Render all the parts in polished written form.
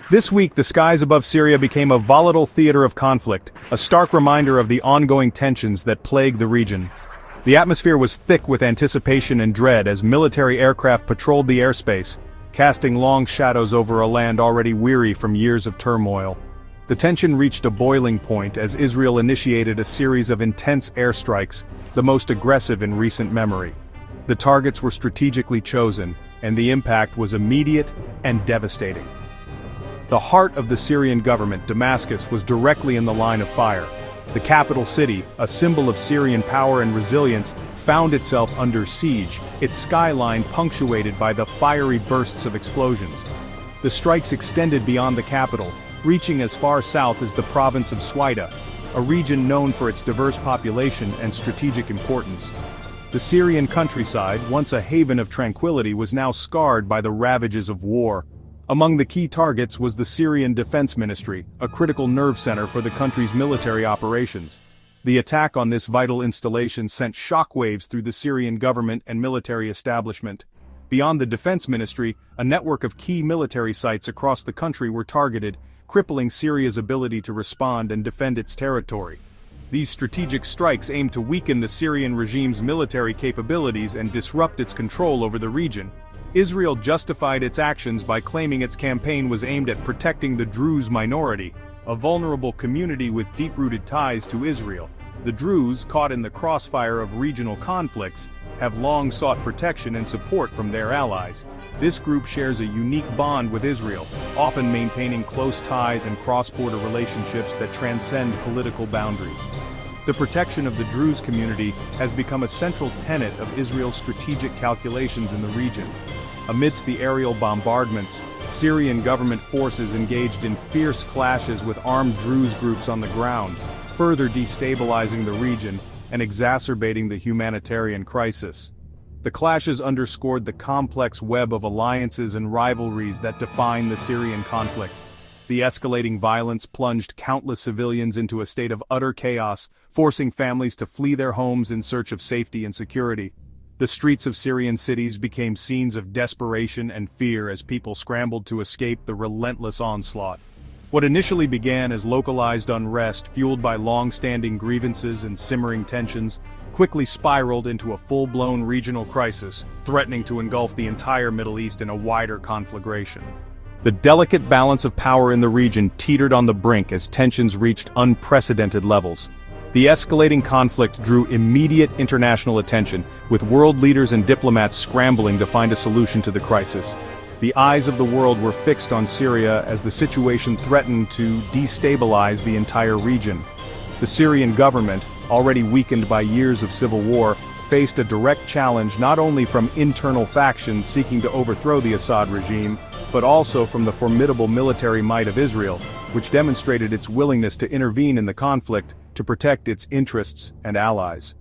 This week, the skies above Syria became a volatile theater of conflict, a stark reminder of the ongoing tensions that plague the region. The atmosphere was thick with anticipation and dread as military aircraft patrolled the airspace, casting long shadows over a land already weary from years of turmoil. The tension reached a boiling point as Israel initiated a series of intense airstrikes, the most aggressive in recent memory. The targets were strategically chosen, and the impact was immediate and devastating. The heart of the Syrian government, Damascus, was directly in the line of fire. The capital city, a symbol of Syrian power and resilience, found itself under siege, its skyline punctuated by the fiery bursts of explosions. The strikes extended beyond the capital, reaching as far south as the province of Swida, a region known for its diverse population and strategic importance. The Syrian countryside, once a haven of tranquility, was now scarred by the ravages of war. Among the key targets was the Syrian Defense Ministry, a critical nerve center for the country's military operations. The attack on this vital installation sent shockwaves through the Syrian government and military establishment. Beyond the Defense Ministry, a network of key military sites across the country were targeted, crippling Syria's ability to respond and defend its territory. These strategic strikes aimed to weaken the Syrian regime's military capabilities and disrupt its control over the region. Israel justified its actions by claiming its campaign was aimed at protecting the Druze minority, a vulnerable community with deep-rooted ties to Israel. The Druze, caught in the crossfire of regional conflicts, have long sought protection and support from their allies. This group shares a unique bond with Israel, often maintaining close ties and cross-border relationships that transcend political boundaries. The protection of the Druze community has become a central tenet of Israel's strategic calculations in the region. Amidst the aerial bombardments, Syrian government forces engaged in fierce clashes with armed Druze groups on the ground, further destabilizing the region and exacerbating the humanitarian crisis. The clashes underscored the complex web of alliances and rivalries that define the Syrian conflict. The escalating violence plunged countless civilians into a state of utter chaos, forcing families to flee their homes in search of safety and security. The streets of Syrian cities became scenes of desperation and fear as people scrambled to escape the relentless onslaught. What initially began as localized unrest fueled by long-standing grievances and simmering tensions quickly spiraled into a full-blown regional crisis, threatening to engulf the entire Middle East in a wider conflagration. The delicate balance of power in the region teetered on the brink as tensions reached unprecedented levels. The escalating conflict drew immediate international attention, with world leaders and diplomats scrambling to find a solution to the crisis. The eyes of the world were fixed on Syria as the situation threatened to destabilize the entire region. The Syrian government, already weakened by years of civil war, faced a direct challenge not only from internal factions seeking to overthrow the Assad regime, but also from the formidable military might of Israel, which demonstrated its willingness to intervene in the conflict to protect its interests and allies.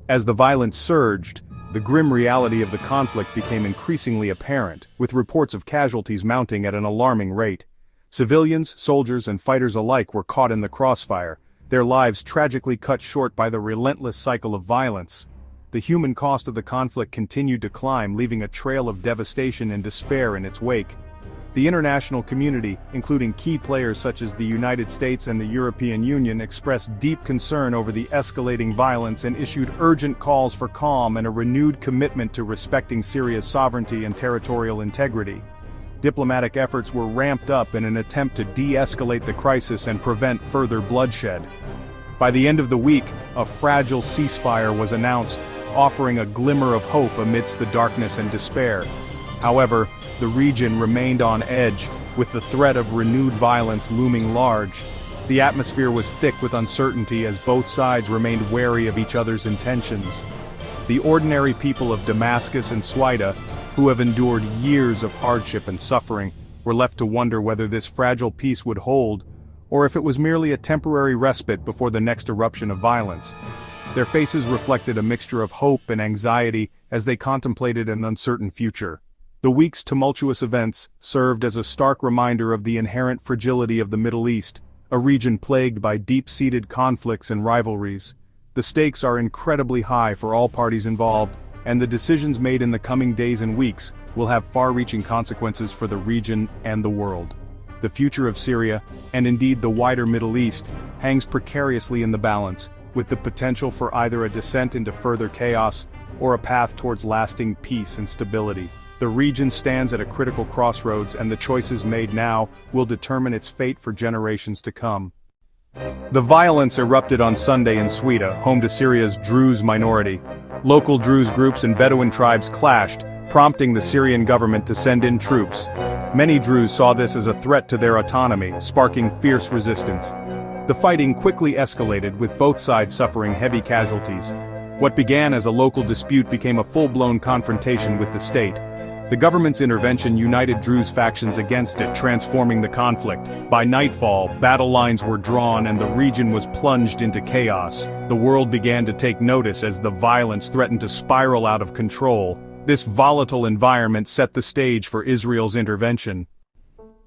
As the violence surged, the grim reality of the conflict became increasingly apparent, with reports of casualties mounting at an alarming rate. Civilians, soldiers, and fighters alike were caught in the crossfire, their lives tragically cut short by the relentless cycle of violence. The human cost of the conflict continued to climb, leaving a trail of devastation and despair in its wake. The international community, including key players such as the United States and the European Union, expressed deep concern over the escalating violence and issued urgent calls for calm and a renewed commitment to respecting Syria's sovereignty and territorial integrity. Diplomatic efforts were ramped up in an attempt to de-escalate the crisis and prevent further bloodshed. By the end of the week, a fragile ceasefire was announced, offering a glimmer of hope amidst the darkness and despair. However, the region remained on edge, with the threat of renewed violence looming large. The atmosphere was thick with uncertainty as both sides remained wary of each other's intentions. The ordinary people of Damascus and Swida, who have endured years of hardship and suffering, were left to wonder whether this fragile peace would hold, or if it was merely a temporary respite before the next eruption of violence. Their faces reflected a mixture of hope and anxiety as they contemplated an uncertain future. The week's tumultuous events served as a stark reminder of the inherent fragility of the Middle East, a region plagued by deep-seated conflicts and rivalries. The stakes are incredibly high for all parties involved, and the decisions made in the coming days and weeks will have far-reaching consequences for the region and the world. the future of Syria, and indeed the wider Middle East, hangs precariously in the balance, with the potential for either a descent into further chaos or a path towards lasting peace and stability. The region stands at a critical crossroads, and the choices made now will determine its fate for generations to come. The violence erupted on Sunday in Syria, home to Syria's Druze minority. Local Druze groups and Bedouin tribes clashed, prompting the Syrian government to send in troops. Many Druze saw this as a threat to their autonomy, sparking fierce resistance. The fighting quickly escalated, with both sides suffering heavy casualties. What began as a local dispute became a full-blown confrontation with the state. The government's intervention united Druze factions against it, transforming the conflict. By nightfall, battle lines were drawn and the region was plunged into chaos. The world began to take notice as the violence threatened to spiral out of control. This volatile environment set the stage for Israel's intervention.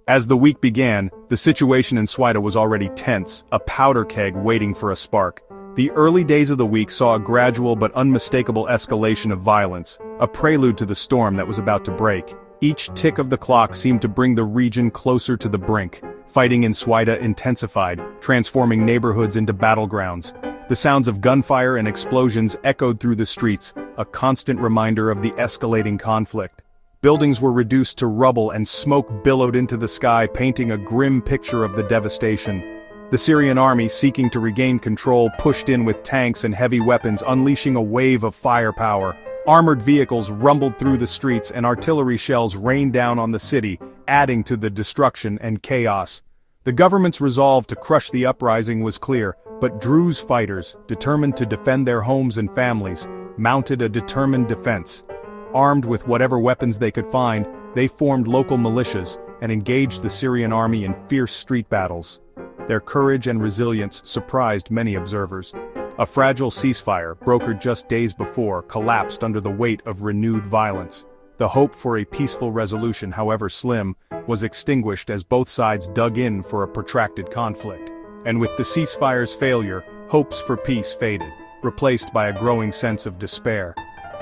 As the week began, the situation in Syria was already tense, a powder keg waiting for a spark. The early days of the week saw a gradual but unmistakable escalation of violence, a prelude to the storm that was about to break. Each tick of the clock seemed to bring the region closer to the brink. Fighting in Syria intensified, transforming neighborhoods into battlegrounds. The sounds of gunfire and explosions echoed through the streets, a constant reminder of the escalating conflict. Buildings were reduced to rubble and smoke billowed into the sky, painting a grim picture of the devastation. The Syrian army, seeking to regain control, pushed in with tanks and heavy weapons, unleashing a wave of firepower. Armored vehicles rumbled through the streets and artillery shells rained down on the city, adding to the destruction and chaos. The government's resolve to crush the uprising was clear, but Druze fighters, determined to defend their homes and families, mounted a determined defense. Armed with whatever weapons they could find, they formed local militias and engaged the Syrian army in fierce street battles. Their courage and resilience surprised many observers. A fragile ceasefire, brokered just days before, collapsed under the weight of renewed violence. The hope for a peaceful resolution, however slim, was extinguished as both sides dug in for a protracted conflict. And with the ceasefire's failure, hopes for peace faded, replaced by a growing sense of despair.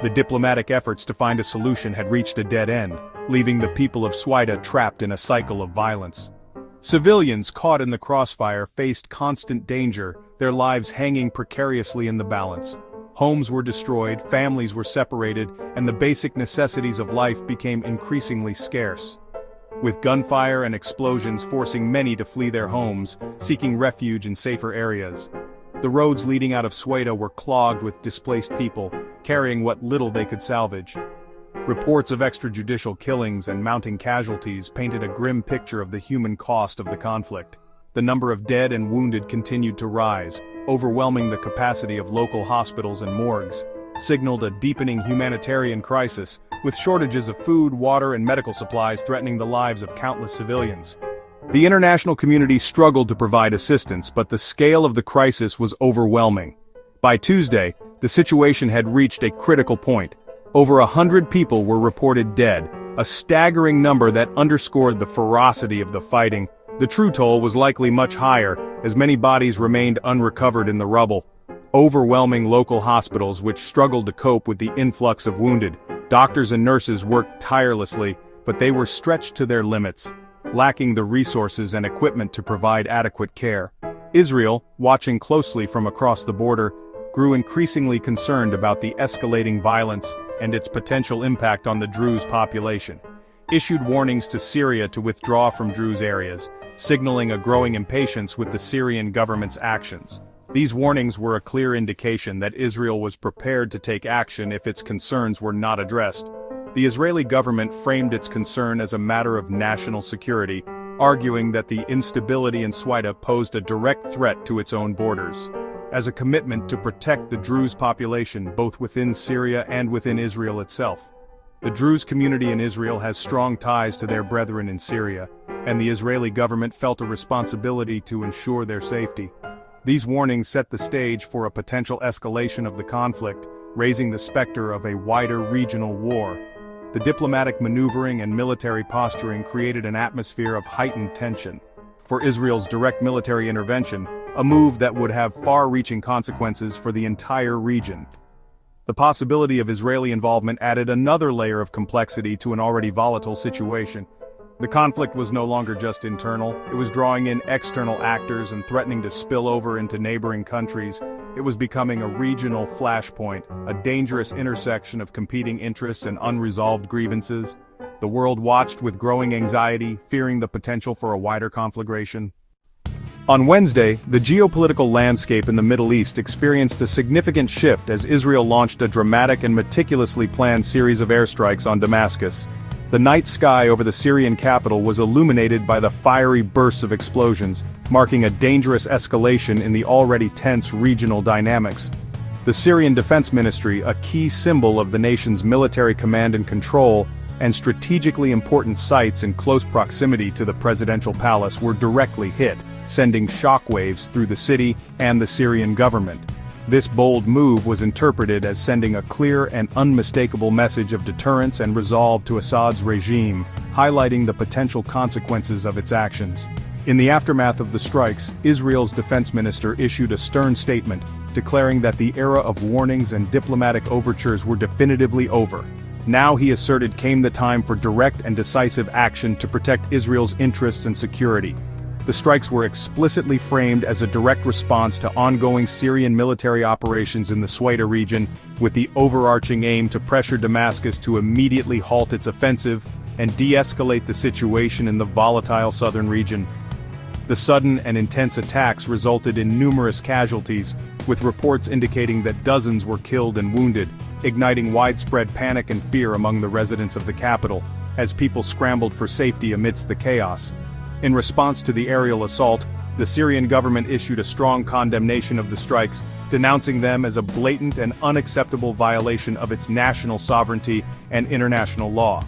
The diplomatic efforts to find a solution had reached a dead end, leaving the people of Syria trapped in a cycle of violence. Civilians caught in the crossfire faced constant danger, their lives hanging precariously in the balance. Homes were destroyed, families were separated, and the basic necessities of life became increasingly scarce. With gunfire and explosions forcing many to flee their homes, seeking refuge in safer areas. The roads leading out of Syria were clogged with displaced people, carrying what little they could salvage. Reports of extrajudicial killings and mounting casualties painted a grim picture of the human cost of the conflict. The number of dead and wounded continued to rise, overwhelming the capacity of local hospitals and morgues, signaled a deepening humanitarian crisis, with shortages of food, water, and medical supplies threatening the lives of countless civilians. The international community struggled to provide assistance, but the scale of the crisis was overwhelming. By Tuesday, the situation had reached a critical point. Over 100 people were reported dead, a staggering number that underscored the ferocity of the fighting. The true toll was likely much higher, as many bodies remained unrecovered in the rubble. Overwhelming local hospitals which struggled to cope with the influx of wounded. Doctors and nurses worked tirelessly, but they were stretched to their limits, lacking the resources and equipment to provide adequate care. Israel, watching closely from across the border, grew increasingly concerned about the escalating violence and its potential impact on the Druze population. Issued warnings to Syria to withdraw from Druze areas, signaling a growing impatience with the Syrian government's actions. These warnings were a clear indication that Israel was prepared to take action if its concerns were not addressed. The Israeli government framed its concern as a matter of national security, arguing that the instability in Syria posed a direct threat to its own borders. As a commitment to protect the Druze population both within Syria and within Israel itself. The Druze community in Israel has strong ties to their brethren in Syria, and the Israeli government felt a responsibility to ensure their safety. These warnings set the stage for a potential escalation of the conflict, raising the specter of a wider regional war. The diplomatic maneuvering and military posturing created an atmosphere of heightened tension. For Israel's direct military intervention, a move that would have far-reaching consequences for the entire region. The possibility of Israeli involvement added another layer of complexity to an already volatile situation. The conflict was no longer just internal, it was drawing in external actors and threatening to spill over into neighboring countries. It was becoming a regional flashpoint, a dangerous intersection of competing interests and unresolved grievances. The world watched with growing anxiety, fearing the potential for a wider conflagration. On Wednesday, the geopolitical landscape in the Middle East experienced a significant shift as Israel launched a dramatic and meticulously planned series of airstrikes on Damascus. The night sky over the Syrian capital was illuminated by the fiery bursts of explosions, marking a dangerous escalation in the already tense regional dynamics. The Syrian Defense Ministry, a key symbol of the nation's military command and control, and strategically important sites in close proximity to the presidential palace were directly hit, sending shockwaves through the city and the Syrian government. This bold move was interpreted as sending a clear and unmistakable message of deterrence and resolve to Assad's regime, highlighting the potential consequences of its actions. In the aftermath of the strikes, Israel's defense minister issued a stern statement, declaring that the era of warnings and diplomatic overtures were definitively over. Now, he asserted, came the time for direct and decisive action to protect Israel's interests and security. The strikes were explicitly framed as a direct response to ongoing Syrian military operations in the Swaida region, with the overarching aim to pressure Damascus to immediately halt its offensive and de-escalate the situation in the volatile southern region. The sudden and intense attacks resulted in numerous casualties, with reports indicating that dozens were killed and wounded, igniting widespread panic and fear among the residents of the capital, as people scrambled for safety amidst the chaos. In response to the aerial assault, the Syrian government issued a strong condemnation of the strikes, denouncing them as a blatant and unacceptable violation of its national sovereignty and international law.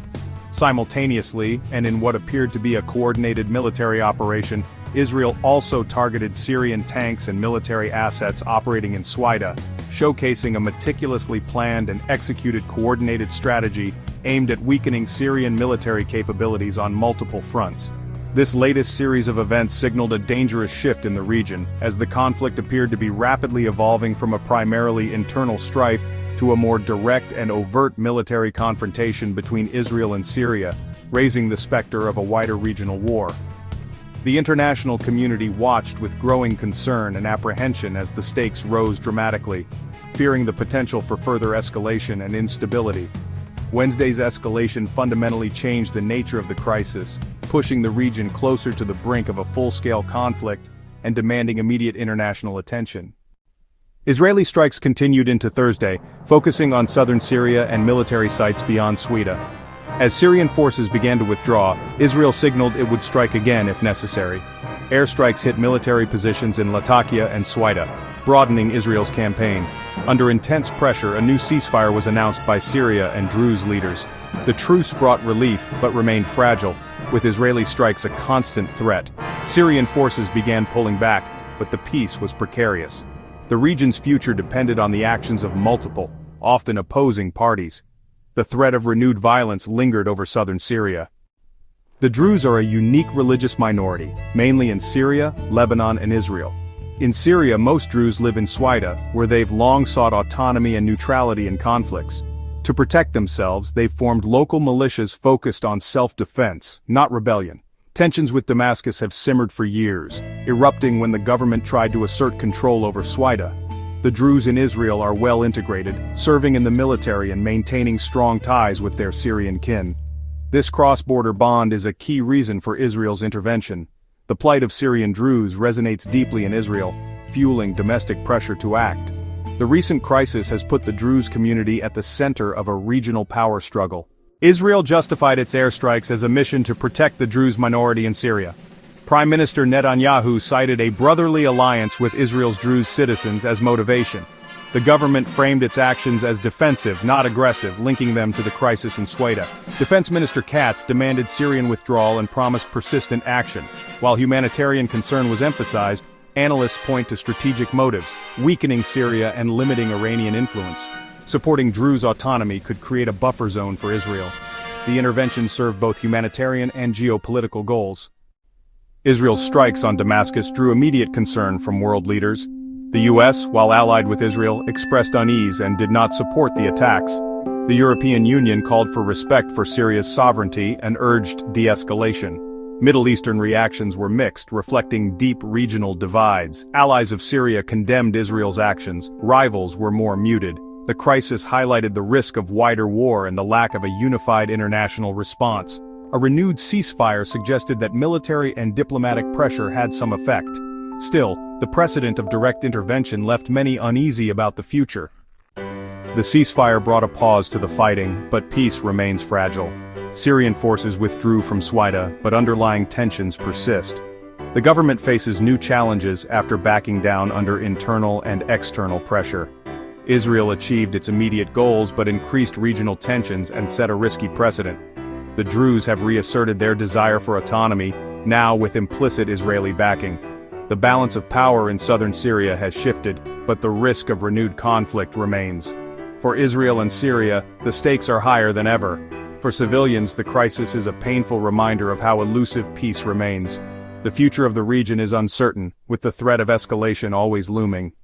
Simultaneously, and in what appeared to be a coordinated military operation, Israel also targeted Syrian tanks and military assets operating in Swaida, showcasing a meticulously planned and executed coordinated strategy aimed at weakening Syrian military capabilities on multiple fronts. This latest series of events signaled a dangerous shift in the region, as the conflict appeared to be rapidly evolving from a primarily internal strife to a more direct and overt military confrontation between Israel and Syria, raising the specter of a wider regional war. The international community watched with growing concern and apprehension as the stakes rose dramatically, fearing the potential for further escalation and instability. Wednesday's escalation fundamentally changed the nature of the crisis, pushing the region closer to the brink of a full-scale conflict and demanding immediate international attention. Israeli strikes continued into Thursday, focusing on southern Syria and military sites beyond Swaida. As Syrian forces began to withdraw, Israel signaled it would strike again if necessary. Airstrikes hit military positions in Latakia and Swaida, broadening Israel's campaign. Under intense pressure, a new ceasefire was announced by Syria and Druze leaders. The truce brought relief, but remained fragile, with Israeli strikes a constant threat. Syrian forces began pulling back, but the peace was precarious. The region's future depended on the actions of multiple, often opposing parties. The threat of renewed violence lingered over southern Syria. The Druze are a unique religious minority, mainly in Syria, Lebanon, and Israel. In Syria, most Druze live in Swaida, where they've long sought autonomy and neutrality in conflicts. To protect themselves, they've formed local militias focused on self-defense, not rebellion. Tensions with Damascus have simmered for years, erupting when the government tried to assert control over Swaida. The Druze in Israel are well integrated, serving in the military and maintaining strong ties with their Syrian kin. This cross-border bond is a key reason for Israel's intervention. The plight of Syrian Druze resonates deeply in Israel, fueling domestic pressure to act. The recent crisis has put the Druze community at the center of a regional power struggle. Israel justified its airstrikes as a mission to protect the Druze minority in Syria. Prime Minister Netanyahu cited a brotherly alliance with Israel's Druze citizens as motivation. The government framed its actions as defensive, not aggressive, linking them to the crisis in Swaida. Defense Minister Katz demanded Syrian withdrawal and promised persistent action. While humanitarian concern was emphasized, analysts point to strategic motives, weakening Syria and limiting Iranian influence. Supporting Druze autonomy could create a buffer zone for Israel. The intervention served both humanitarian and geopolitical goals. Israel's strikes on Damascus drew immediate concern from world leaders. The U.S., while allied with Israel, expressed unease and did not support the attacks. The European Union called for respect for Syria's sovereignty and urged de-escalation. Middle Eastern reactions were mixed, reflecting deep regional divides. Allies of Syria condemned Israel's actions, rivals were more muted. The crisis highlighted the risk of wider war and the lack of a unified international response. A renewed ceasefire suggested that military and diplomatic pressure had some effect. Still, the precedent of direct intervention left many uneasy about the future. The ceasefire brought a pause to the fighting, but peace remains fragile. Syrian forces withdrew from Swaida, but underlying tensions persist. The government faces new challenges after backing down under internal and external pressure. Israel achieved its immediate goals but increased regional tensions and set a risky precedent. The Druze have reasserted their desire for autonomy, now with implicit Israeli backing. The balance of power in southern Syria has shifted, but the risk of renewed conflict remains. For Israel and Syria, the stakes are higher than ever. For civilians, the crisis is a painful reminder of how elusive peace remains. The future of the region is uncertain, with the threat of escalation always looming.